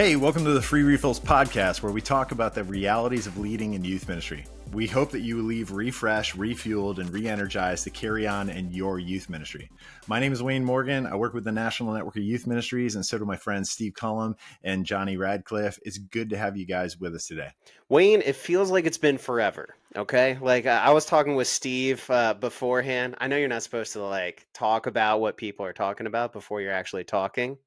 Hey, welcome to the FreeRefills podcast, where we talk about the realities of leading in youth ministry. We hope that you leave refreshed, refueled, and re-energized to carry on in your youth ministry. My name is Wayne Morgan. I work with the National Network of Youth Ministries, and so do my friends Steve Cullum and Johnny Radcliffe. It's good to have you guys with us today. Wayne, it feels like it's been forever, okay? I was talking with Steve beforehand. I know you're not supposed to talk about what people are talking about before you're actually talking.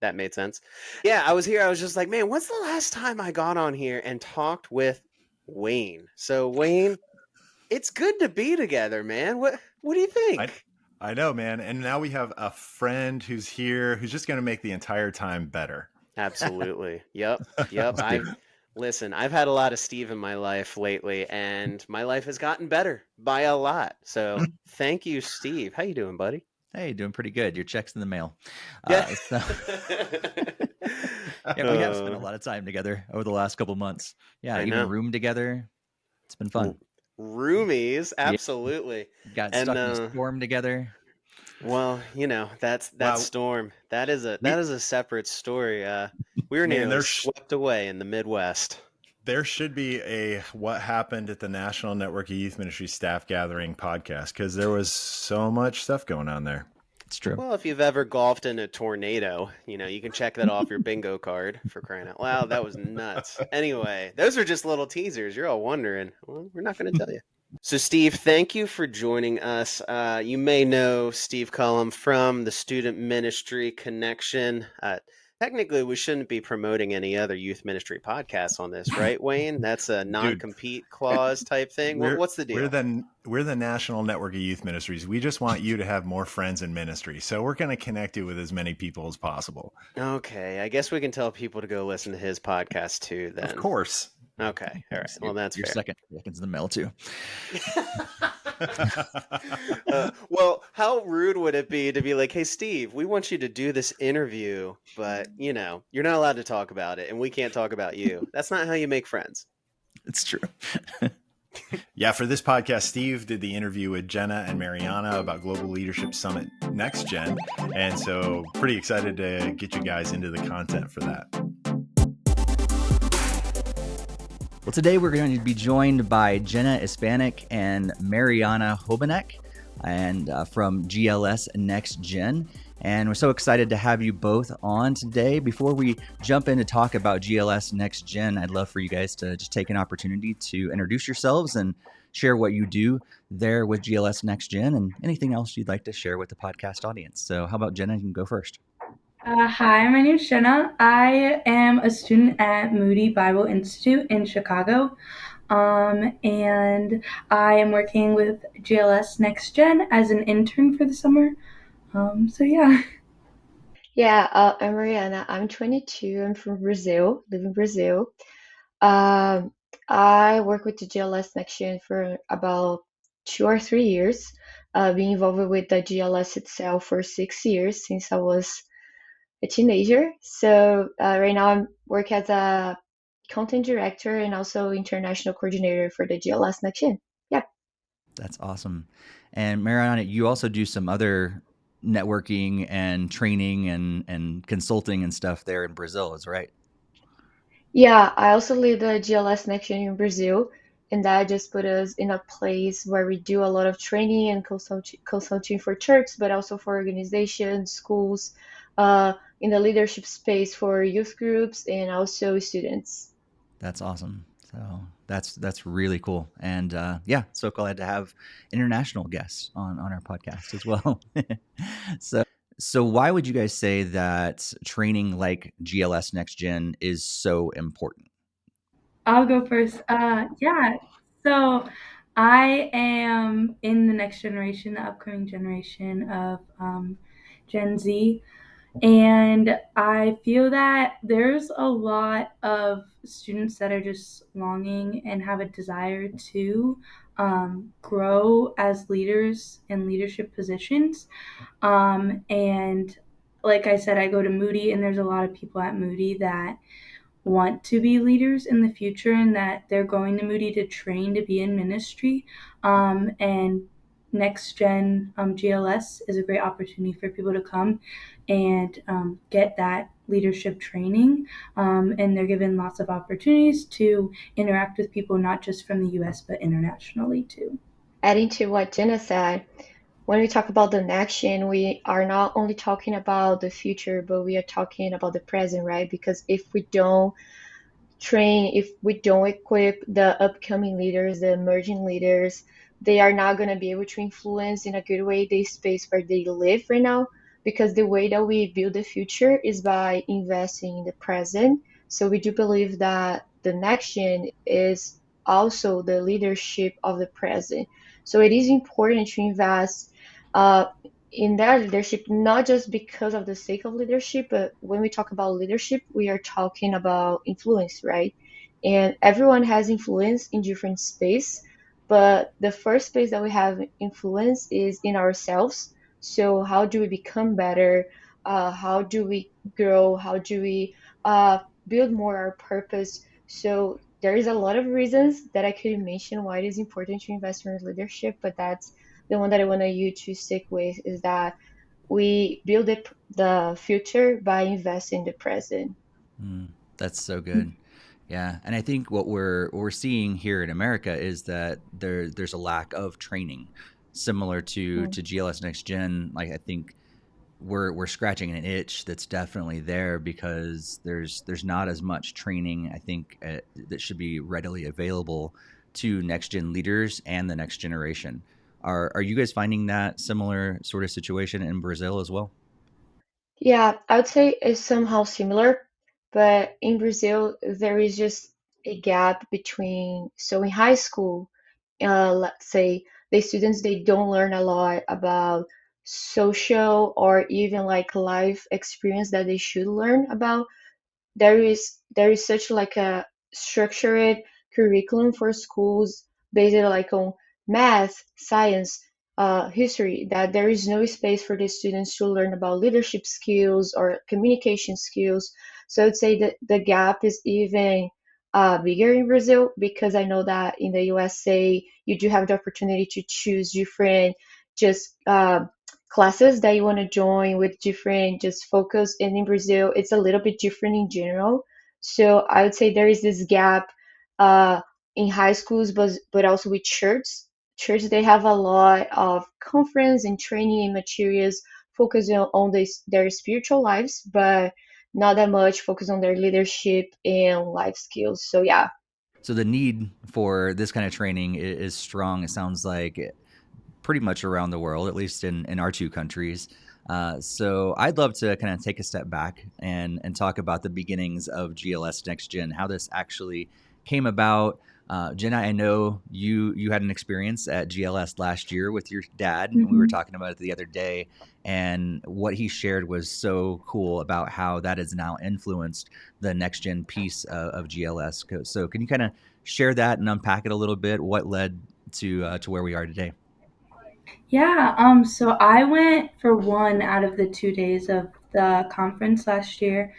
That made sense. Yeah, I was here. I was just like, man, when's the last time I got on here and talked with Wayne? So, Wayne, it's good to be together, man. What do you think? I know, man. And now we have a friend who's here who's just going to make the entire time better. Absolutely. Yep. Listen, I've had a lot of Steve in my life lately, and my life has gotten better by a lot. So thank you, Steve. How you doing, buddy? Hey, doing pretty good. Your check's in the mail. Yeah. Yeah, we have spent a lot of time together over the last couple months. Yeah, I even know. room together. It's been fun. Roomies, absolutely. Got stuck in a storm together. Well, you know, that storm. That is a separate story. We were nearly swept away in the Midwest. There should be a What Happened at the National Network of Youth Ministry Staff Gathering podcast, because there was so much stuff going on there. It's true. Well, if you've ever golfed in a tornado, you can check that off your bingo card, for crying out loud. That was nuts. Anyway, those are just little teasers. You're all wondering. Well, we're not going to tell you. So, Steve, thank you for joining us. You may know Steve Cullum from the Student Ministry Connection. Technically, we shouldn't be promoting any other youth ministry podcasts on this, right, Wayne? That's a non-compete clause type thing. What's the deal? We're the National Network of Youth Ministries. We just want you to have more friends in ministry. So we're going to connect you with as many people as possible. Okay. I guess we can tell people to go listen to his podcast too, then. Of course. Okay. All right. Well, that's your fair. Second's in the mail too. Well, how rude would it be to be like, hey, Steve, we want you to do this interview, but, you're not allowed to talk about it, and we can't talk about you. That's not how you make friends. It's true. Yeah, for this podcast, Steve did the interview with Jenna and Mariana about Global Leadership Summit Next Gen, and so pretty excited to get you guys into the content for that. Well, today we're going to be joined by Jenna Istvanik and Mariana Rubinec, and from GLS Next Gen. And we're so excited to have you both on today. Before we jump in to talk about GLS Next Gen, I'd love for you guys to just take an opportunity to introduce yourselves and share what you do there with GLS Next Gen and anything else you'd like to share with the podcast audience. So how about Jenna? You can go first. Hi, my name is Jenna. I am a student at Moody Bible Institute in Chicago, and I am working with GLS Next Gen as an intern for the summer. Yeah. Yeah, I'm Mariana. I'm 22. I'm from Brazil, live in Brazil. I work with the GLS Next Gen for about 2 or 3 years, being involved with the GLS itself for 6 years since I was a teenager. So right now I work as a content director and also international coordinator for the GLS Next Gen. Yeah. That's awesome. And Mariana, you also do some other networking and training and consulting and stuff there in Brazil, is right? Yeah, I also lead the GLS Next Gen in Brazil, and that just put us in a place where we do a lot of training and consulting for churches, but also for organizations, schools, in the leadership space for youth groups and also students. That's awesome. So that's really cool. And so glad to have international guests on our podcast as well. So why would you guys say that training like GLS Next Gen is so important? I'll go first. Yeah. So I am in the next generation, the upcoming generation of Gen Z. And I feel that there's a lot of students that are just longing and have a desire to grow as leaders in leadership positions. And like I said, I go to Moody, and there's a lot of people at Moody that want to be leaders in the future and that they're going to Moody to train to be in ministry. And Next Gen GLS is a great opportunity for people to come and get that leadership training, and they're given lots of opportunities to interact with people not just from the US but internationally too. Adding to what Jenna said, when we talk about the next gen, we are not only talking about the future, but we are talking about the present, right? Because if we don't train, if we don't equip the upcoming leaders, the emerging leaders, they are not going to be able to influence in a good way the space where they live right now. Because the way that we build the future is by investing in the present. So we do believe that the next gen is also the leadership of the present. So it is important to invest uh, in their leadership, not just because of the sake of leadership, but when we talk about leadership, we are talking about influence, right? And everyone has influence in different space, but the first space that we have influence is in ourselves. So how do we become better? How do we grow? How do we build more our purpose? So there is a lot of reasons that I could mention why it is important to invest in leadership, but that's the one that I want you to stick with is that we build the future by investing in the present. That's so good. Yeah, and I think what we're seeing here in America is that there's a lack of training, similar Mm. to GLS Next Gen. Like I think we're scratching an itch that's definitely there because there's not as much training I think that should be readily available to next gen leaders and the next generation. Are you guys finding that similar sort of situation in Brazil as well? Yeah, I would say it's somehow similar, but in Brazil, there is just a gap between, so in high school, let's say the students, they don't learn a lot about social or even like life experience that they should learn about. There is such like a structured curriculum for schools based like on math, science, history, that there is no space for the students to learn about leadership skills or communication skills. So I'd say that the gap is even bigger in Brazil, because I know that in the USA you do have the opportunity to choose different just classes that you want to join with different just focus. And in Brazil, it's a little bit different in general. So I would say there is this gap uh, in high schools, but also with church. Church, they have a lot of conference and training and materials focusing on their spiritual lives, but not that much focus on their leadership and life skills. So yeah. So the need for this kind of training is strong, it sounds like, pretty much around the world, at least in our two countries. So I'd love to kind of take a step back and talk about the beginnings of GLS Next Gen, how this actually came about. Jenna, I know you had an experience at GLS last year with your dad, and we were Mm-hmm. talking about it the other day. And what he shared was so cool about how that has now influenced the next gen piece of GLS. So can you kind of share that and unpack it a little bit? What led to where we are today? Yeah, so I went for one out of the 2 days of the conference last year.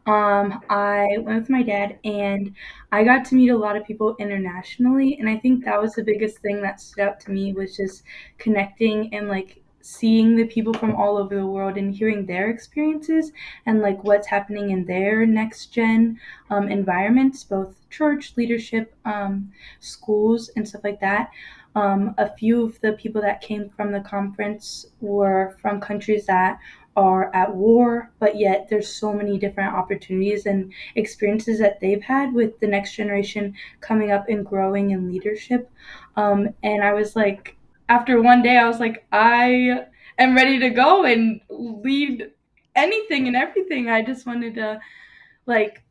I went with my dad and I got to meet a lot of people internationally, and I think that was the biggest thing that stood out to me was just connecting and like seeing the people from all over the world and hearing their experiences and like what's happening in their next gen environments, both church leadership, schools, and stuff like that. A few of the people that came from the conference were from countries that are at war, but yet there's so many different opportunities and experiences that they've had with the next generation coming up and growing in leadership. And I was like, after one day, I was like, I am ready to go and lead anything and everything. I just wanted to like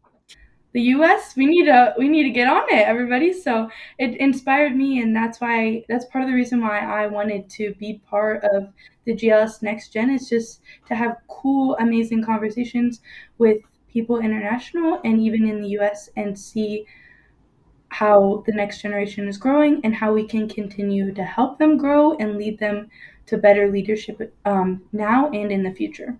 the US, we need to get on it, everybody. So it inspired me, and that's part of the reason why I wanted to be part of the GLS Next Gen is just to have cool, amazing conversations with people international and even in the US and see how the next generation is growing and how we can continue to help them grow and lead them to better leadership now and in the future.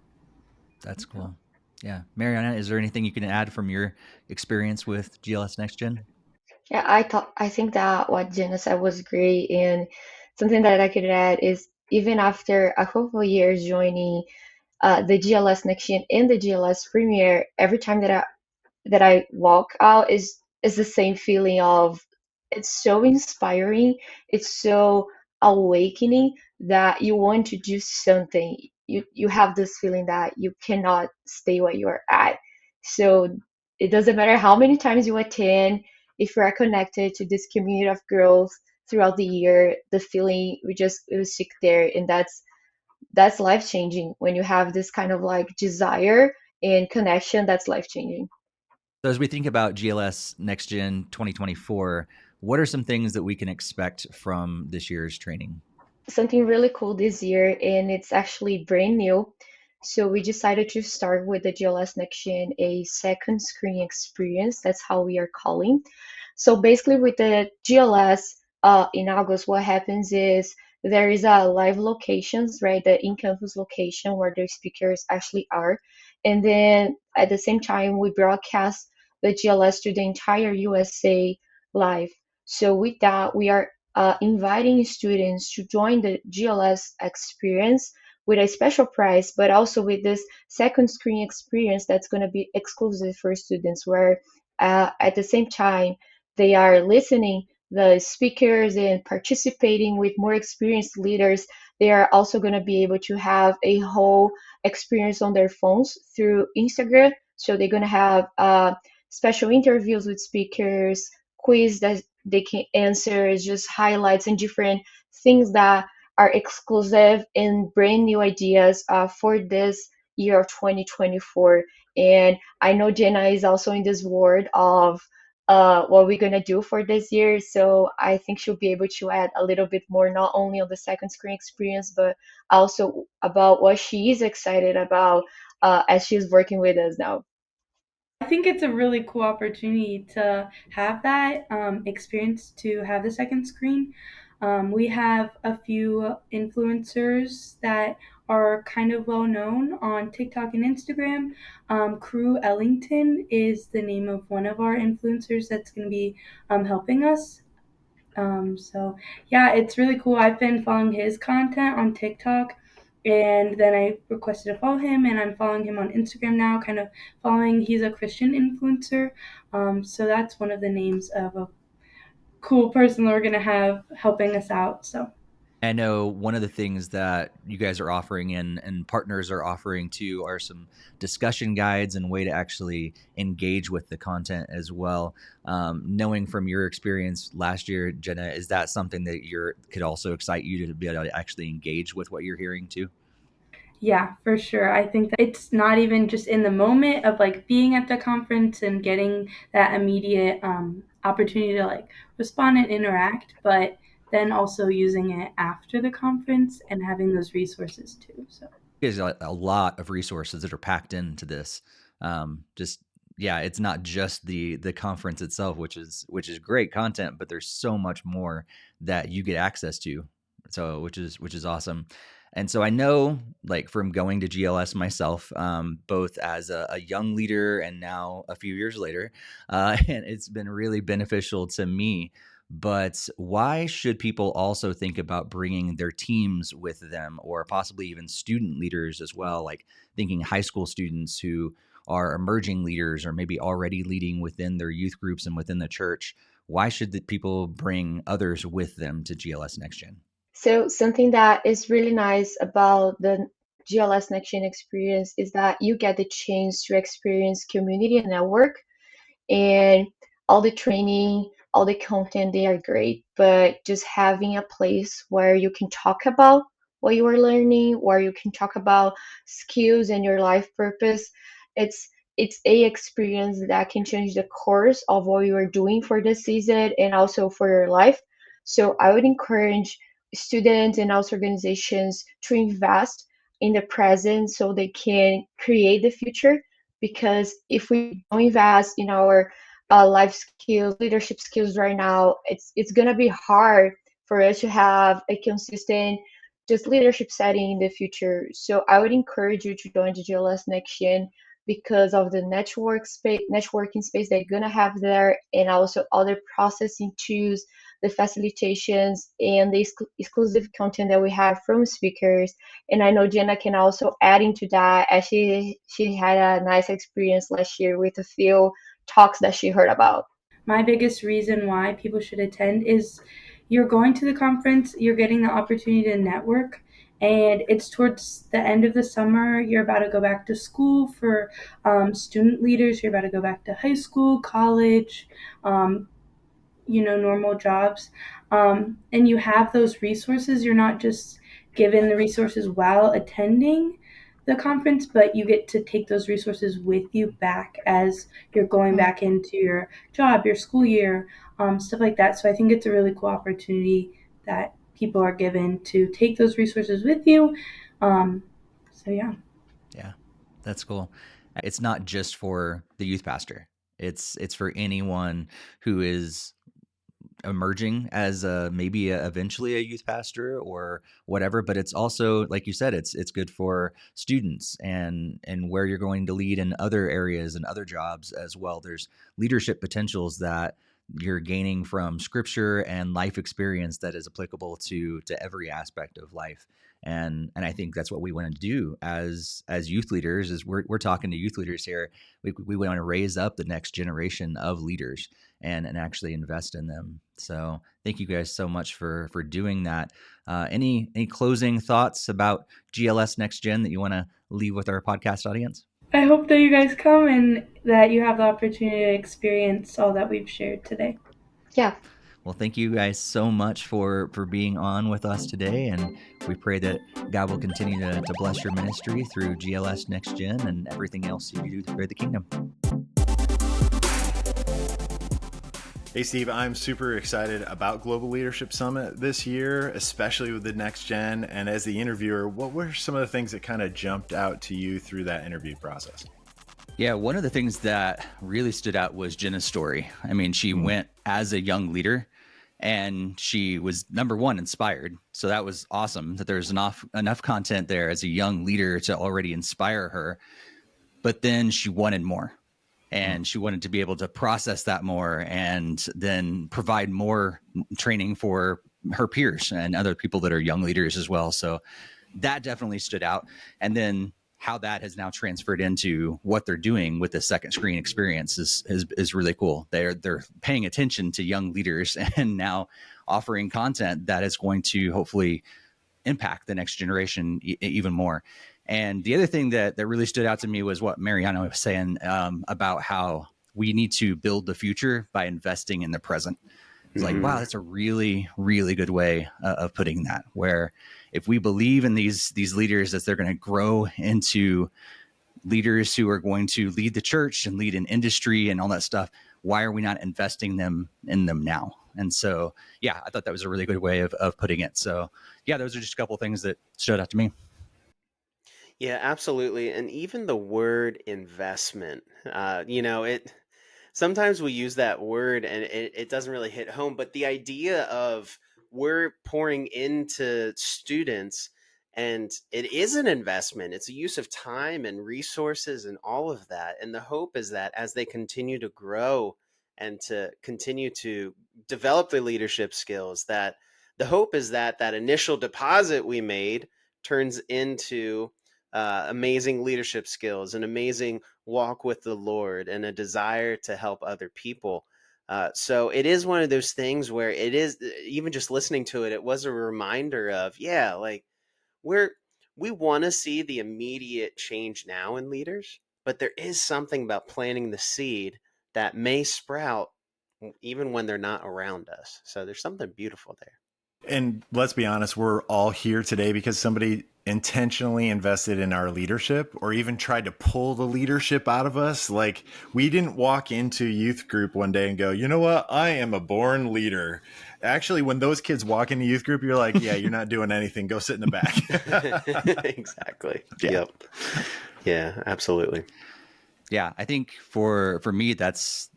That's cool. Yeah. Mariana, is there anything you can add from your experience with GLS Next Gen? Yeah, I think that what Jenna said was great, and something that I could add is even after a couple of years joining the GLS Next Gen and the GLS Premier, every time that I walk out is the same feeling of it's so inspiring, it's so awakening that you want to do something. You have this feeling that you cannot stay where you are at. So it doesn't matter how many times you attend, if you are connected to this community of growth throughout the year, the feeling we stick there, and that's life changing when you have this kind of like desire and connection. That's life changing. So as we think about GLS Next Gen 2024, what are some things that we can expect from this year's training? Something really cool this year, and it's actually brand new. So we decided to start with the GLS Next Gen, a second screen experience. That's how we are calling. So basically, with the GLS in August, what happens is there is a live locations, right? The in-campus location where the speakers actually are, and then at the same time we broadcast the GLS to the entire USA live. So with that, we are inviting students to join the GLS experience with a special price, but also with this second screen experience that's going to be exclusive for students, where at the same time they are listening the speakers and participating with more experienced leaders. They are also going to be able to have a whole experience on their phones through Instagram. So they're going to have special interviews with speakers, quiz that they can answer, just highlights and different things that are exclusive and brand new ideas for this year of 2024. And I know Jenna is also in this world of what we're gonna do for this year. So I think she'll be able to add a little bit more, not only on the second screen experience, but also about what she is excited about as she's working with us now. I think it's a really cool opportunity to have that experience, to have the second screen. We have a few influencers that are kind of well known on TikTok and Instagram. Crew Ellington is the name of one of our influencers that's going to be helping us. So yeah, it's really cool. I've been following his content on TikTok, and then I requested to follow him, and I'm following him on Instagram now, kind of following. He's a Christian influencer. So that's one of the names of a cool person that we're gonna have helping us out. So I know one of the things that you guys are offering and partners are offering too are some discussion guides and way to actually engage with the content as well. Knowing from your experience last year, Jenna, is that something that could also excite you to be able to actually engage with what you're hearing too? yeah, for sure. I think that it's not even just in the moment of like being at the conference and getting that immediate opportunity to like respond and interact, but then also using it after the conference and having those resources too. So There's a lot of resources that are packed into this. Just yeah, it's not just the conference itself, which is great content, but there's so much more that you get access to. So which is awesome. And so I know, like from going to GLS myself, both as a young leader and now a few years later, and it's been really beneficial to me. But why should people also think about bringing their teams with them, or possibly even student leaders as well, like thinking high school students who are emerging leaders or maybe already leading within their youth groups and within the church? Why should the people bring others with them to GLS Next Gen? So something that is really nice about the GLS Next Gen experience is that you get the chance to experience community and network, and all the training, all the content, they are great, but just having a place where you can talk about what you are learning, where you can talk about skills and your life purpose, it's it's a experience that can change the course of what you are doing for the season and also for your life. So I would encourage students and also organizations to invest in the present so they can create the future, because if we don't invest in our life skills, leadership skills right now, it's gonna be hard for us to have a consistent just leadership setting in the future. So I would encourage you to join the GLS Next Gen because of the networking space they're gonna have there, and also other processing tools, the facilitations, and the exclusive content that we have from speakers. And I know Jenna can also add into that, as she had a nice experience last year with a few talks that she heard about. My biggest reason why people should attend is you're going to the conference, you're getting the opportunity to network, and it's towards the end of the summer. You're about to go back to school for student leaders. You're about to go back to high school, college, normal jobs. And you have those resources. You're not just given the resources while attending the conference, but you get to take those resources with you back as you're going back into your job, your school year, stuff like that. So I think it's a really cool opportunity that people are given to take those resources with you. So yeah. Yeah, that's cool. It's not just for the youth pastor. It's for anyone who is emerging as eventually a youth pastor or whatever, but it's also, like you said, it's good for students and where you're going to lead in other areas and other jobs as well. There's leadership potentials that you're gaining from scripture and life experience that is applicable to every aspect of life. And I think that's what we want to do as youth leaders. Is we're talking to youth leaders here. We want to raise up the next generation of leaders and actually invest in them. So thank you guys so much for doing that. Any closing thoughts about GLS Next Gen that you want to leave with our podcast audience? I hope that you guys come and that you have the opportunity to experience all that we've shared today. Yeah. Well, thank you guys so much for being on with us today. And we pray that God will continue to bless your ministry through GLS Next Gen and everything else you do to spread the kingdom. Hey, Steve, I'm super excited about Global Leadership Summit this year, especially with the Next Gen. And as the interviewer, what were some of the things that kind of jumped out to you through that interview process? Yeah, one of the things that really stood out was Jenna's story. I mean, she went as a young leader and she was, number one, inspired. So that was awesome that there's enough content there as a young leader to already inspire her. But then she wanted more. And she wanted to be able to process that more and then provide more training for her peers and other people that are young leaders as well. So that definitely stood out. And then how that has now transferred into what they're doing with the second screen experience is really cool. They're paying attention to young leaders and now offering content that is going to hopefully impact the next generation even more. And the other thing that really stood out to me was what Mariana was saying about how we need to build the future by investing in the present. It's like, wow, that's a really, really good way of putting that, where if we believe in these leaders, that they're going to grow into leaders who are going to lead the church and lead an industry and all that stuff, why are we not investing in them now? And so, yeah, I thought that was a really good way of putting it. So, yeah, those are just a couple of things that stood out to me. Yeah, absolutely. And even the word investment, sometimes we use that word and it doesn't really hit home, but the idea of we're pouring into students and it is an investment. It's a use of time and resources and all of that. And the hope is that as they continue to grow and to continue to develop their leadership skills, that the hope is that that initial deposit we made turns into amazing leadership skills, an amazing walk with the Lord, and a desire to help other people. So it is one of those things where it is, even just listening to it, it was a reminder of, yeah, like we want to see the immediate change now in leaders, but there is something about planting the seed that may sprout even when they're not around us. So there's something beautiful there. And let's be honest, we're all here today because somebody intentionally invested in our leadership or even tried to pull the leadership out of us. Like, we didn't walk into youth group one day and go, you know what? I am a born leader. Actually, when those kids walk into youth group, you're like, yeah, you're not doing anything. Go sit in the back. Exactly. Yeah. Yep. Yeah, absolutely. Yeah, I think for me, that's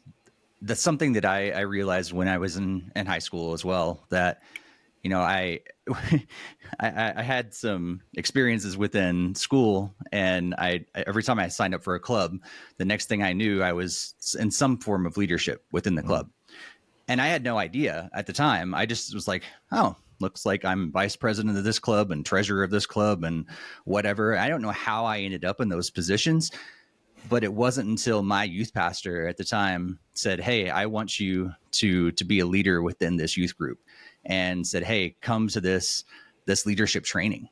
something that I realized when I was in high school as well, that I had some experiences within school, and every time I signed up for a club, the next thing I knew, I was in some form of leadership within the club. And I had no idea at the time. I just was like, oh, looks like I'm vice president of this club and treasurer of this club and whatever. I don't know how I ended up in those positions, but it wasn't until my youth pastor at the time said, hey, I want you to be a leader within this youth group, and said, hey, come to this leadership training.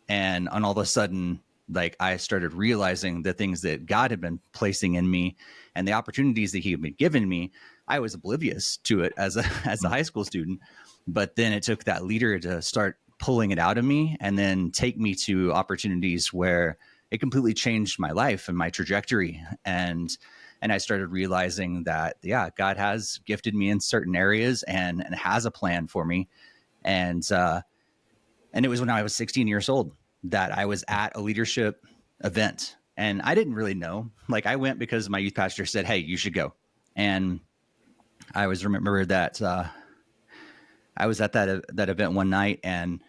And all of a sudden, like, I started realizing the things that God had been placing in me and the opportunities that he had been giving me. I was oblivious to it as a high school student, but then it took that leader to start pulling it out of me and then take me to opportunities where it completely changed my life and my trajectory. And I started realizing that, yeah, God has gifted me in certain areas and has a plan for me. And it was when I was 16 years old that I was at a leadership event, and I didn't really know. Like, I went because my youth pastor said, hey, you should go. And I always remember that I was at that event one night, and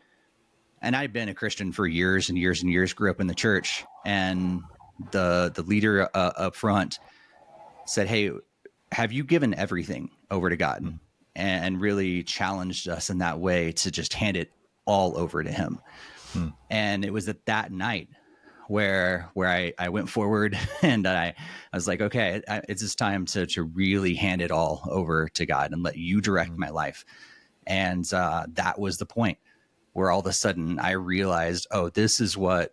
I'd been a Christian for years and years and years, grew up in the church, and the leader up front said, hey, have you given everything over to God? And really challenged us in that way to just hand it all over to him. And it was at that night where I went forward and I was like, okay, it's just time to really hand it all over to God and let you direct my life. And that was the point where all of a sudden I realized, oh, this is what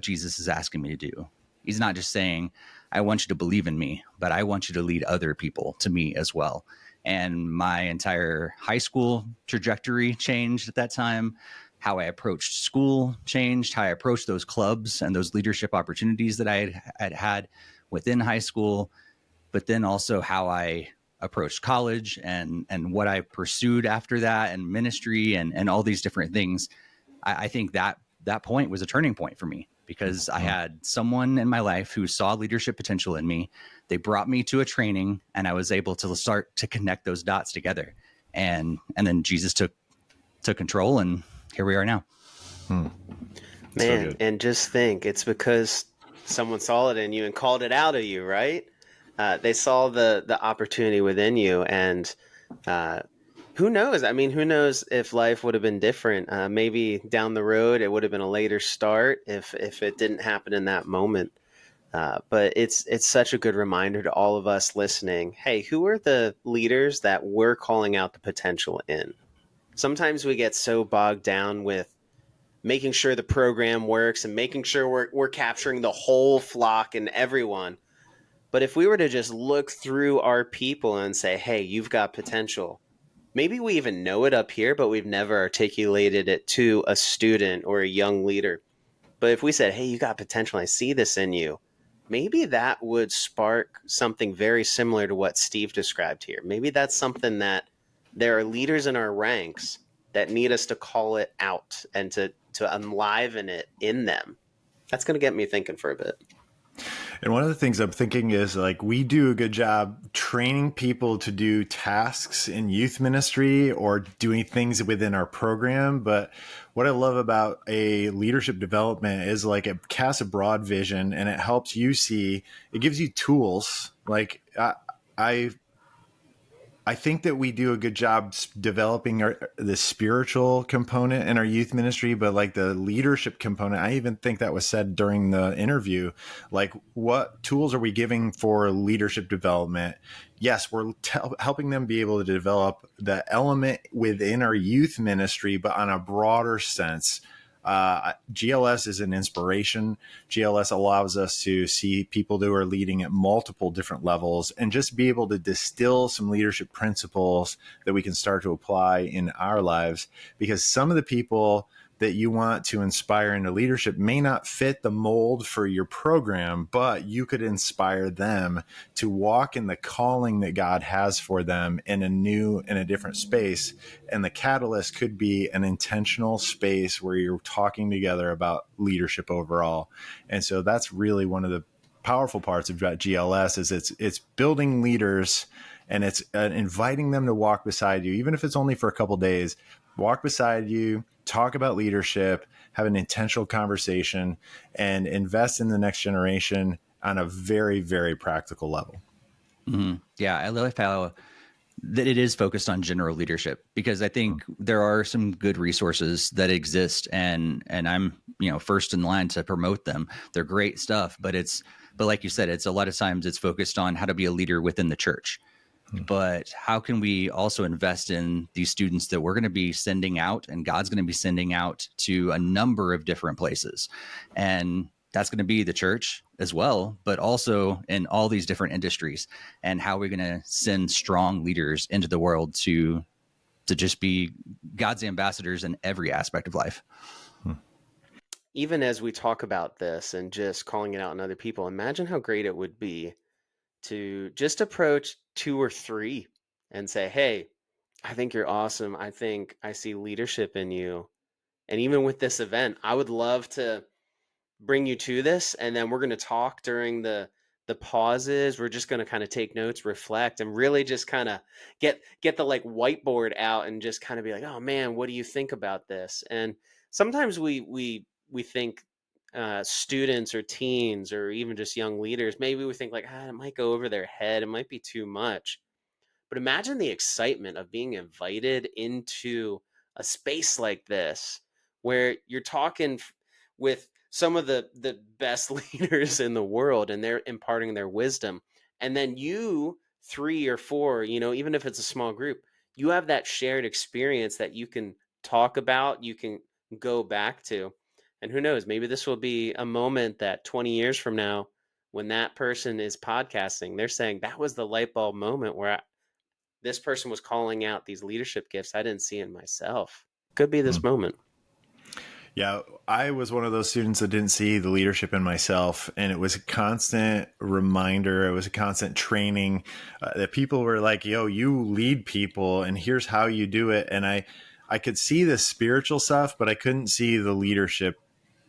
Jesus is asking me to do. He's not just saying, I want you to believe in me, but I want you to lead other people to me as well. And my entire high school trajectory changed at that time. How I approached school changed, how I approached those clubs and those leadership opportunities that I had within high school, but then also how I approached college and what I pursued after that, and ministry and all these different things. I think that point was a turning point for me, because I had someone in my life who saw leadership potential in me. They brought me to a training, and I was able to start to connect those dots together. And then Jesus took control, and here we are now. Man, and just think, it's because someone saw it in you and called it out of you, right? They saw the opportunity within you, and who knows? I mean, who knows if life would have been different? Maybe down the road it would have been a later start if it didn't happen in that moment. But it's such a good reminder to all of us listening. Hey, who are the leaders that we're calling out the potential in? Sometimes we get so bogged down with making sure the program works and making sure we're capturing the whole flock and everyone. But if we were to just look through our people and say, hey, you've got potential, maybe we even know it up here, but we've never articulated it to a student or a young leader. But if we said, hey, you got potential, I see this in you, maybe that would spark something very similar to what Steve described here. Maybe that's something that there are leaders in our ranks that need us to call it out and to enliven it in them. That's going to get me thinking for a bit. And one of the things I'm thinking is, like, we do a good job training people to do tasks in youth ministry or doing things within our program. But what I love about a leadership development is, like, it casts a broad vision and it helps you see, it gives you tools. Like, I think that we do a good job developing the spiritual component in our youth ministry, but like the leadership component, I even think that was said during the interview. Like, what tools are we giving for leadership development? Yes, we're helping them be able to develop the element within our youth ministry, but on a broader sense. GLS is an inspiration. GLS allows us to see people who are leading at multiple different levels and just be able to distill some leadership principles that we can start to apply in our lives, because some of the people that you want to inspire into leadership may not fit the mold for your program, but you could inspire them to walk in the calling that God has for them in a different space. And the catalyst could be an intentional space where you're talking together about leadership overall. And so that's really one of the powerful parts of GLS is it's building leaders, and it's inviting them to walk beside you, even if it's only for a couple days. Walk beside you, talk about leadership, have an intentional conversation, and invest in the next generation on a very, very practical level. Mm-hmm. Yeah, I love how that it is focused on general leadership, because I think there are some good resources that exist, and I'm, first in line to promote them. They're great stuff, but like you said, it's a lot of times it's focused on how to be a leader within the church. But how can we also invest in these students that we're going to be sending out, and God's going to be sending out to a number of different places? And that's going to be the church as well, but also in all these different industries. And how we're going to send strong leaders into the world to just be God's ambassadors in every aspect of life. Even as we talk about this and just calling it out in other people, imagine how great it would be to just approach 2 or 3 and say, hey, I think you're awesome. I think I see leadership in you. And even with this event, I would love to bring you to this, and then we're going to talk during the pauses. We're just going to kind of take notes, reflect, and really just kind of get the like whiteboard out and just kind of be like, oh man, what do you think about this? And sometimes we think students or teens or even just young leaders, maybe we think like, it might go over their head, it might be too much. But imagine the excitement of being invited into a space like this, where you're talking with some of the best leaders in the world, and they're imparting their wisdom. And then you, 3 or 4, even if it's a small group, you have that shared experience that you can talk about, you can go back to. And who knows, maybe this will be a moment that 20 years from now, when that person is podcasting, they're saying that was the light bulb moment where this person was calling out these leadership gifts I didn't see in myself. Could be this moment. Yeah, I was one of those students that didn't see the leadership in myself. And it was a constant reminder. It was a constant training that people were like, yo, you lead people and here's how you do it. And I could see the spiritual stuff, but I couldn't see the leadership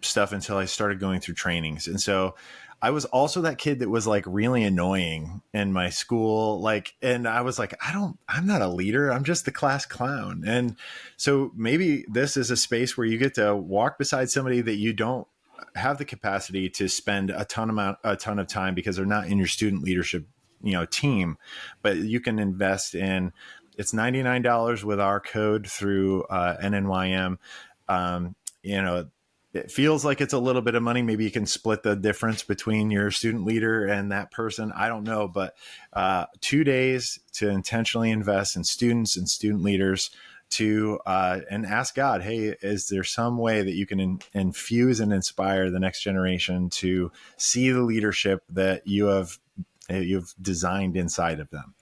stuff until I started going through trainings. And so I was also that kid that was like really annoying in my school. And I was like, I'm not a leader. I'm just the class clown. And so maybe this is a space where you get to walk beside somebody that you don't have the capacity to spend a ton of time because they're not in your student leadership, team, but you can invest in. It's $99 with our code through NNYM. It feels like it's a little bit of money. Maybe you can split the difference between your student leader and that person. I don't know, but 2 days to intentionally invest in students and student leaders and ask God, hey, is there some way that you can infuse and inspire the next generation to see the leadership that you've designed inside of them?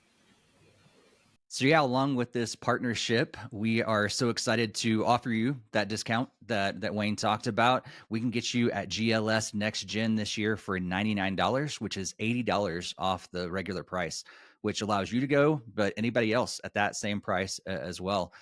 So yeah, along with this partnership, we are so excited to offer you that discount that Wayne talked about. We can get you at GLS Next Gen this year for $99, which is $80 off the regular price, which allows you to go, but anybody else at that same price as well.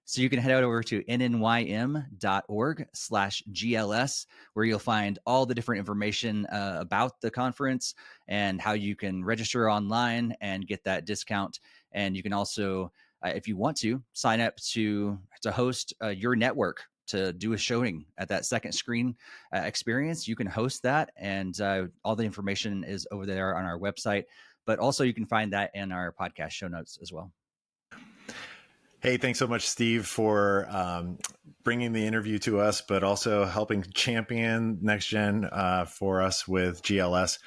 So you can head over to nnym.org/GLS, where you'll find all the different information about the conference and how you can register online and get that discount. And you can also, if you want to, sign up to host your network to do a showing at that second screen experience. You can host that, and all the information is over there on our website. But also you can find that in our podcast show notes as well. Hey, thanks so much, Steve, for bringing the interview to us, but also helping champion NextGen for us with GLS.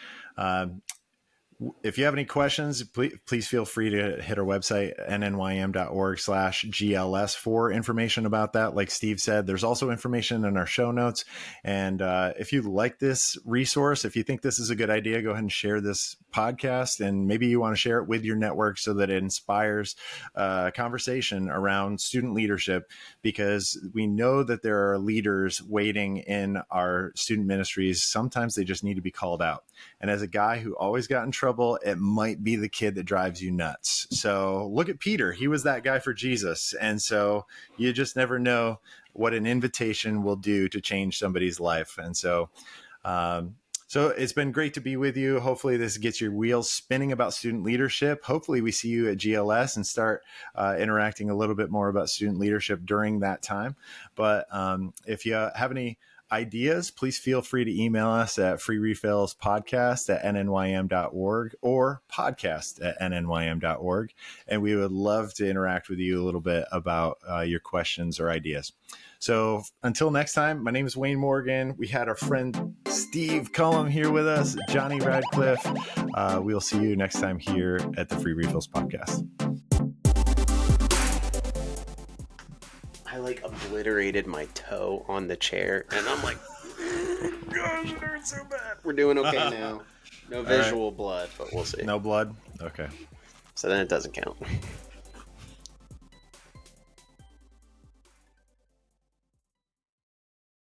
If you have any questions, please feel free to hit our website, nnym.org/GLS, for information about that. Like Steve said, there's also information in our show notes. And if you like this resource, if you think this is a good idea, go ahead and share this podcast. And maybe you want to share it with your network so that it inspires conversation around student leadership, because we know that there are leaders waiting in our student ministries. Sometimes they just need to be called out. And as a guy who always got in trouble, it might be the kid that drives you nuts. So look at Peter. He was that guy for Jesus. And so you just never know what an invitation will do to change somebody's life. And so it's been great to be with you. Hopefully this gets your wheels spinning about student leadership. Hopefully we see you at GLS and start interacting a little bit more about student leadership during that time. But if you have any ideas, please feel free to email us at freerefillspodcast@nnym.org or podcast@nnym.org. And we would love to interact with you a little bit about your questions or ideas. So until next time, my name is Wayne Morgan. We had our friend Steve Cullum here with us, Johnny Radcliffe. We'll see you next time here at the Free Refills Podcast. I like obliterated my toe on the chair, and I'm like, gosh, it hurts so bad. We're doing okay now. No visual blood, but we'll see. No blood? Okay. So then it doesn't count.